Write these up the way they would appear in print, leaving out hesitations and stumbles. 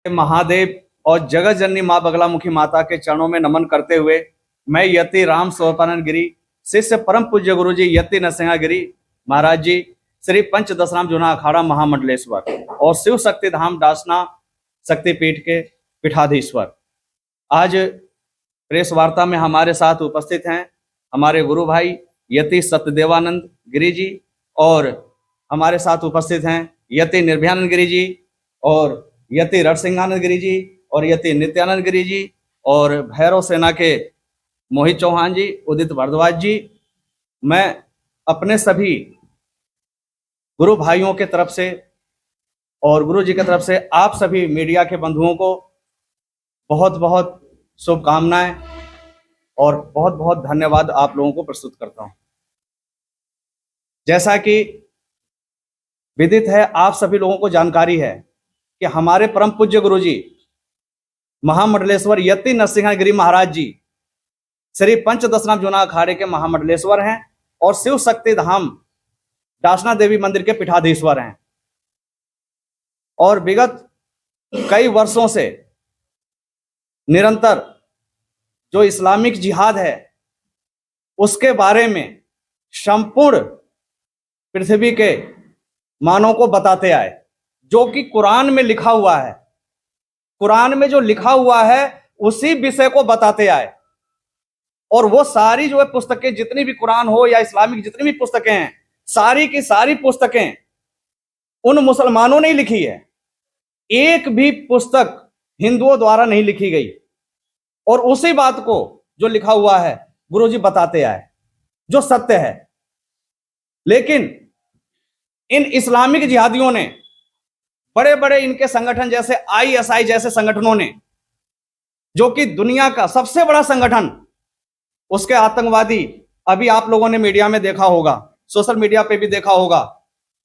महादेव और जगत जननी माँ बगलामुखी माता के चरणों में नमन करते हुए मैं यति राम स्वरूपानंद गिरी शिष्य परम पूज्य गुरु जी यति नरसिंह गिरी महाराज जी श्री पंच दशनाम जूना अखाड़ा महामंडलेश्वर और शिव शक्ति धाम डासना शक्तिपीठ के पीठाधीश्वर आज प्रेस वार्ता में हमारे साथ उपस्थित हैं हमारे गुरु भाई यति सत्यदेवानंद गिरी जी और हमारे साथ उपस्थित हैं यति निर्भयानंद गिरी जी और यति रणसिंहानंद गिरी जी और यति नित्यानंद गिरी जी और भैरव सेना के मोहित चौहान जी, उदित भारद्वाज जी। मैं अपने सभी गुरु भाइयों के तरफ से और गुरु जी की तरफ से आप सभी मीडिया के बंधुओं को बहुत बहुत शुभकामनाएं और बहुत बहुत धन्यवाद आप लोगों को प्रस्तुत करता हूं। जैसा कि विदित है, आप सभी लोगों को जानकारी है कि हमारे परम पूज्य गुरु जी महामंडलेश्वर यति नरसिंह गिरी महाराज जी श्री पंच दशनाम जूना अखाड़े के महामंडलेश्वर हैं और शिव शक्ति धाम डासना देवी मंदिर के पीठाधीश्वर हैं और विगत कई वर्षों से निरंतर जो इस्लामिक जिहाद है उसके बारे में संपूर्ण पृथ्वी के मानव को बताते आए, जो कि कुरान में लिखा हुआ है। कुरान में जो लिखा हुआ है उसी विषय को बताते आए और वो सारी जो है पुस्तकें, जितनी भी कुरान हो या इस्लामिक जितनी भी पुस्तकें हैं, सारी की सारी पुस्तकें उन मुसलमानों ने लिखी है। एक भी पुस्तक हिंदुओं द्वारा नहीं लिखी गई और उसी बात को जो लिखा हुआ है गुरुजी बताते आए, जो सत्य है। लेकिन इन इस्लामिक जिहादियों ने, बड़े बड़े इनके संगठन जैसे ISI जैसे संगठनों ने, जो कि दुनिया का सबसे बड़ा संगठन, उसके आतंकवादी, अभी आप लोगों ने मीडिया में देखा होगा, सोशल मीडिया पे भी देखा होगा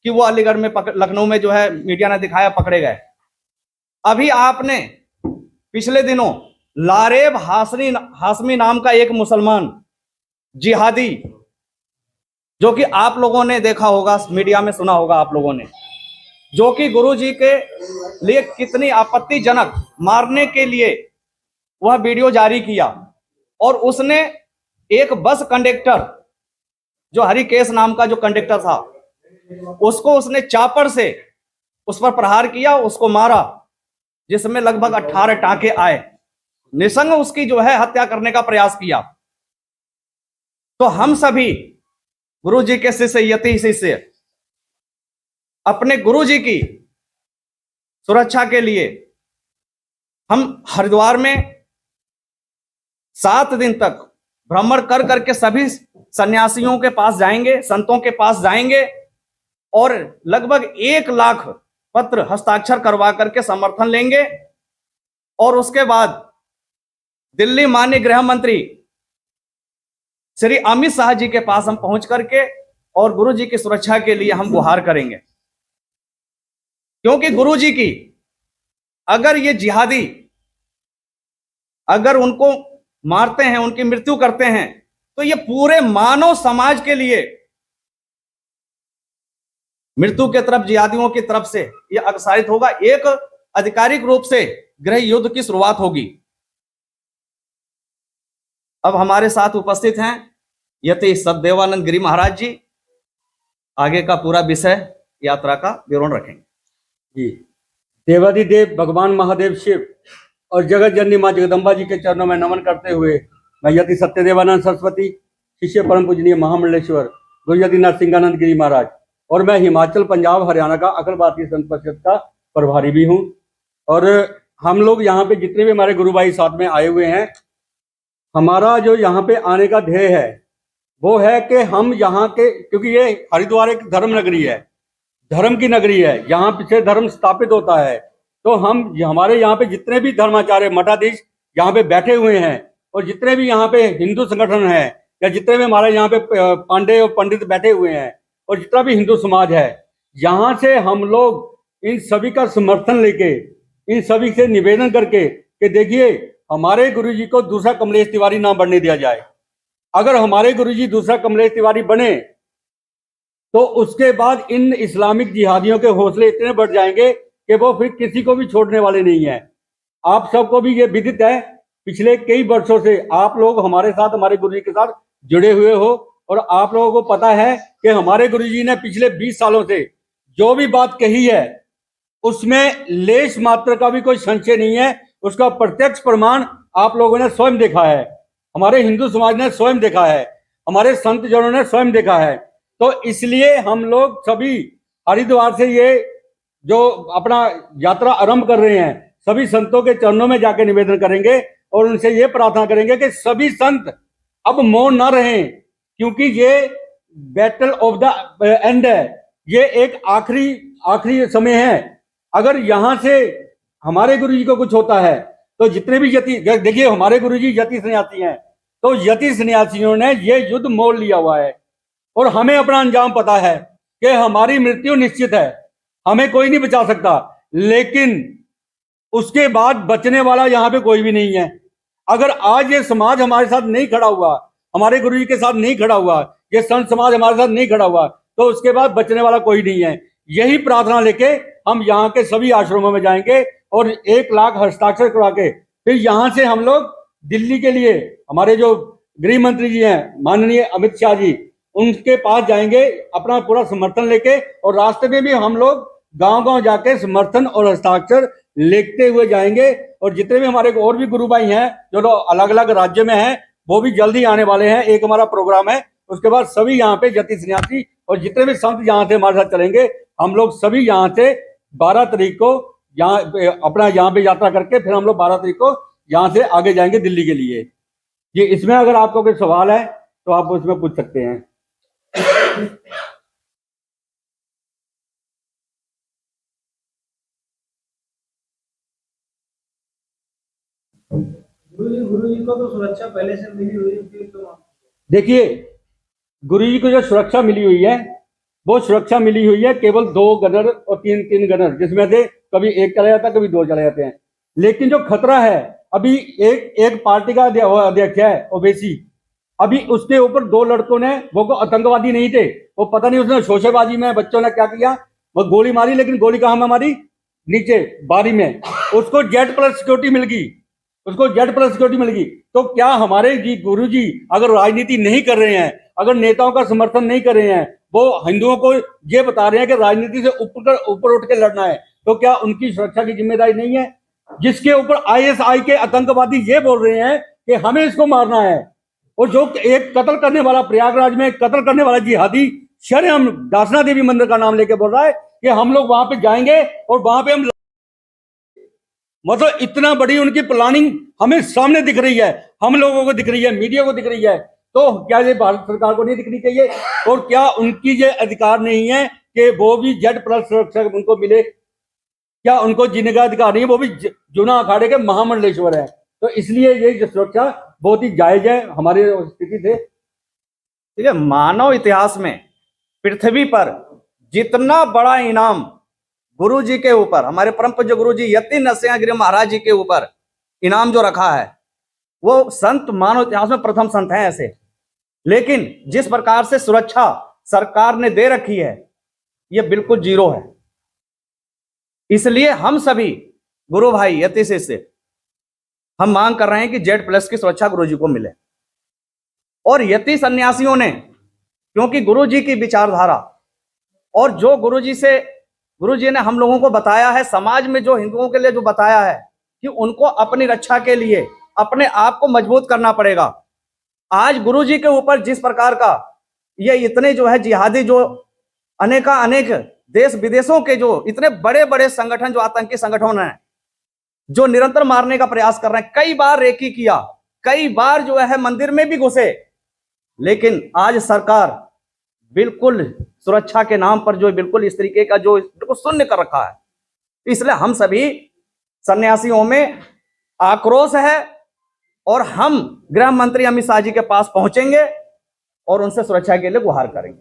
कि वो अलीगढ़ में लखनऊ में जो है मीडिया ने दिखाया पकड़े गए। अभी आपने पिछले दिनों लारेब हाशमी नाम का एक मुसलमान जिहादी, जो कि आप लोगों ने देखा होगा, मीडिया में सुना होगा आप लोगों ने, जो कि गुरुजी के लिए कितनी आपत्तिजनक मारने के लिए वह वीडियो जारी किया और उसने एक बस कंडक्टर, जो हरिकेश नाम का जो कंडक्टर था, उसको उसने चापर से उस पर प्रहार किया, उसको मारा, जिसमें लगभग 18 टांके आए। निसंग उसकी जो है हत्या करने का प्रयास किया। तो हम सभी गुरु जी के शिष्य, यति शिष्य, अपने गुरु जी की सुरक्षा के लिए हम हरिद्वार में 7 दिन तक भ्रमण कर करके सभी सन्यासियों के पास जाएंगे, संतों के पास जाएंगे और लगभग 1 लाख पत्र हस्ताक्षर करवा करके समर्थन लेंगे और उसके बाद दिल्ली माननीय गृह मंत्री श्री अमित शाह जी के पास हम पहुंच करके और गुरु जी की सुरक्षा के लिए हम गुहार करेंगे। क्योंकि गुरु जी की अगर ये जिहादी अगर उनको मारते हैं, उनकी मृत्यु करते हैं, तो ये पूरे मानव समाज के लिए मृत्यु के तरफ, जिहादियों की तरफ से ये अग्रसरित होगा। एक आधिकारिक रूप से गृह युद्ध की शुरुआत होगी। अब हमारे साथ उपस्थित हैं यति सत्यदेवानंद गिरी महाराज जी। आगे का पूरा विषय यात्रा का विवरण रखेंगे जी। देवाधिदेव भगवान महादेव शिव और जगत जननी माँ जगदम्बा जी के चरणों में नमन करते हुए मैं यति सत्यदेवानंद सरस्वती शिष्य परम पूजनीय महामंडलेश्वर गुरु यति नरसिंहानंद गिरी महाराज और मैं हिमाचल, पंजाब, हरियाणा का अखिल भारतीय संत परिषद का प्रभारी भी हूँ। और हम लोग यहाँ पे जितने भी हमारे गुरु भाई साथ में आए हुए हैं, हमारा जो यहाँ पे आने का ध्येय है वो है कि हम यहाँ के, क्योंकि ये हरिद्वार एक धर्म नगरी है, धर्म की नगरी है, यहाँ पीछे धर्म स्थापित होता है। तो हम हमारे यहाँ पे जितने भी धर्माचार्य, मठाधीश यहाँ पे बैठे हुए हैं और जितने भी यहाँ पे हिंदू संगठन है या जितने भी हमारे यहाँ पे पांडे और पंडित बैठे हुए हैं और जितना भी हिंदू समाज है, यहाँ से हम लोग इन सभी का समर्थन लेके, इन सभी से निवेदन करके कि देखिए हमारे गुरुजी को दूसरा कमलेश तिवारी ना बनने दिया जाए। अगर हमारे गुरुजी दूसरा कमलेश तिवारी बने तो उसके बाद इन इस्लामिक जिहादियों के हौसले इतने बढ़ जाएंगे कि वो फिर किसी को भी छोड़ने वाले नहीं है। आप सबको भी ये विदित है, पिछले कई वर्षों से आप लोग हमारे साथ, हमारे गुरुजी के साथ जुड़े हुए हो, और आप लोगों को पता है कि हमारे गुरुजी ने पिछले 20 सालों से जो भी बात कही है उसमें लेश मात्र का भी कोई संशय नहीं है। उसका प्रत्यक्ष प्रमाण आप लोगों ने स्वयं देखा है, हमारे हिंदू समाज ने स्वयं देखा है, हमारे संत जनों ने स्वयं देखा है। तो इसलिए हम लोग सभी हरिद्वार से ये जो अपना यात्रा आरंभ कर रहे हैं, सभी संतों के चरणों में जाके निवेदन करेंगे और उनसे ये प्रार्थना करेंगे कि सभी संत अब मौन ना रहें, क्योंकि ये बैटल ऑफ द एंड है, ये एक आखिरी समय है। अगर यहां से हमारे गुरुजी को कुछ होता है तो जितने भी यति, देखिए हमारे गुरुजी यति सन्यासी हैं, तो यति सन्यासियों ने ये युद्ध मोल लिया हुआ है और हमें अपना अंजाम पता है कि हमारी मृत्यु निश्चित है, हमें कोई नहीं बचा सकता। लेकिन उसके बाद बचने वाला यहाँ पे कोई भी नहीं है। अगर आज ये समाज हमारे साथ नहीं खड़ा हुआ, हमारे गुरुजी के साथ नहीं खड़ा हुआ, ये संत समाज हमारे साथ नहीं खड़ा हुआ, तो उसके बाद बचने वाला कोई नहीं है। यही प्रार्थना लेके हम यहाँ के सभी आश्रमों में जाएंगे और 1 लाख हस्ताक्षर करवा के फिर यहाँ से हम लोग दिल्ली के लिए, हमारे जो गृह मंत्री जी हैं माननीय अमित शाह जी, उनके पास जाएंगे अपना पूरा समर्थन लेके, और रास्ते में भी हम लोग गांव-गांव जाके समर्थन और हस्ताक्षर लेते हुए जाएंगे। और जितने भी हमारे और भी गुरु भाई हैं जो लोग अलग अलग राज्य में हैं, वो भी जल्दी आने वाले हैं। एक हमारा प्रोग्राम है, उसके बाद सभी यहाँ पे यति सन्यासी और जितने भी संत यहाँ से हमारे साथ चलेंगे, हम लोग सभी यहाँ से 12 तारीख को यहाँ अपना यहाँ पे यात्रा करके फिर हम लोग 12 तारीख को यहाँ से आगे जाएंगे दिल्ली के लिए। ये इसमें अगर आपको कोई सवाल है तो आप उसमें पूछ सकते हैं। गुरुजी को तो सुरक्षा पहले से मिली हुई थी, तो देखिए गुरुजी को जो सुरक्षा मिली हुई है, वो सुरक्षा मिली हुई है केवल 2 गनर और 3 गनर, जिसमें से कभी 1 चला जाता है, कभी 2 चले जाते हैं। लेकिन जो खतरा है, अभी एक पार्टी का अध्यक्ष है ओवैसी, अभी उसके ऊपर 2 लड़कों ने, वो को आतंकवादी नहीं थे, वो पता नहीं उसने शोशेबाजी में बच्चों ने क्या किया, वो गोली मारी, लेकिन गोली कहाँ में मारी? नीचे बारी में। उसको Z+ सिक्योरिटी मिल गई, उसको Z+ सिक्योरिटी मिल गई। तो क्या हमारे जी गुरु जी अगर राजनीति नहीं कर रहे हैं, अगर नेताओं का समर्थन नहीं कर रहे हैं, वो हिंदुओं को ये बता रहे हैं कि राजनीति से ऊपर उठ के लड़ना है, तो क्या उनकी सुरक्षा की जिम्मेदारी नहीं है? जिसके ऊपर ISI के आतंकवादी ये बोल रहे हैं कि हमें इसको मारना है, और जो एक कत्ल करने वाला, प्रयागराज में कत्ल करने वाला जिहादी शर्म दासना देवी मंदिर का नाम लेके बोल रहा है कि हम लोग वहां पे जाएंगे और वहां पे हम, मतलब इतना बड़ी उनकी प्लानिंग हमें सामने दिख रही है, हम लोगों को दिख रही है, मीडिया को दिख रही है। तो क्या ये भारत सरकार को नहीं दिखनी चाहिए? और क्या उनकी ये अधिकार नहीं है कि वो भी Z+ सुरक्षा उनको मिले? क्या उनको जीने का अधिकार नहीं है? वो भी जूना अखाड़े के महामंडलेश्वर है। तो इसलिए ये सुरक्षा बहुत ही जायज है हमारी स्थिति से। ठीक है, मानव इतिहास में पृथ्वी पर जितना बड़ा इनाम गुरु जी के ऊपर, हमारे परम पूज्य गुरु जी यति नरसिंह महाराज जी के ऊपर इनाम जो रखा है, वो संत मानव इतिहास में प्रथम संत हैं ऐसे। लेकिन जिस प्रकार से सुरक्षा सरकार ने दे रखी है, ये बिल्कुल 0 है। इसलिए हम सभी गुरु भाई यति से हम मांग कर रहे हैं कि Z+ की सुरक्षा गुरु जी को मिले। और यति सन्यासियों ने, क्योंकि गुरु जी की विचारधारा और जो गुरु जी ने हम लोगों को बताया है, समाज में जो हिंदुओं के लिए जो बताया है कि उनको अपनी रक्षा के लिए अपने आप को मजबूत करना पड़ेगा। आज गुरु जी के ऊपर जिस प्रकार का ये इतने जो है जिहादी, जो अनेक देश विदेशों के जो इतने बड़े बड़े संगठन, जो आतंकी संगठन हैं, जो निरंतर मारने का प्रयास कर रहे हैं, कई बार रेकी किया, कई बार जो है मंदिर में भी घुसे, लेकिन आज सरकार बिल्कुल सुरक्षा के नाम पर जो बिल्कुल इस तरीके का जो बिल्कुल शून्य कर रखा है। इसलिए हम सभी सन्यासियों में आक्रोश है और हम गृह मंत्री अमित शाह जी के पास पहुंचेंगे और उनसे सुरक्षा के लिए गुहार करेंगे।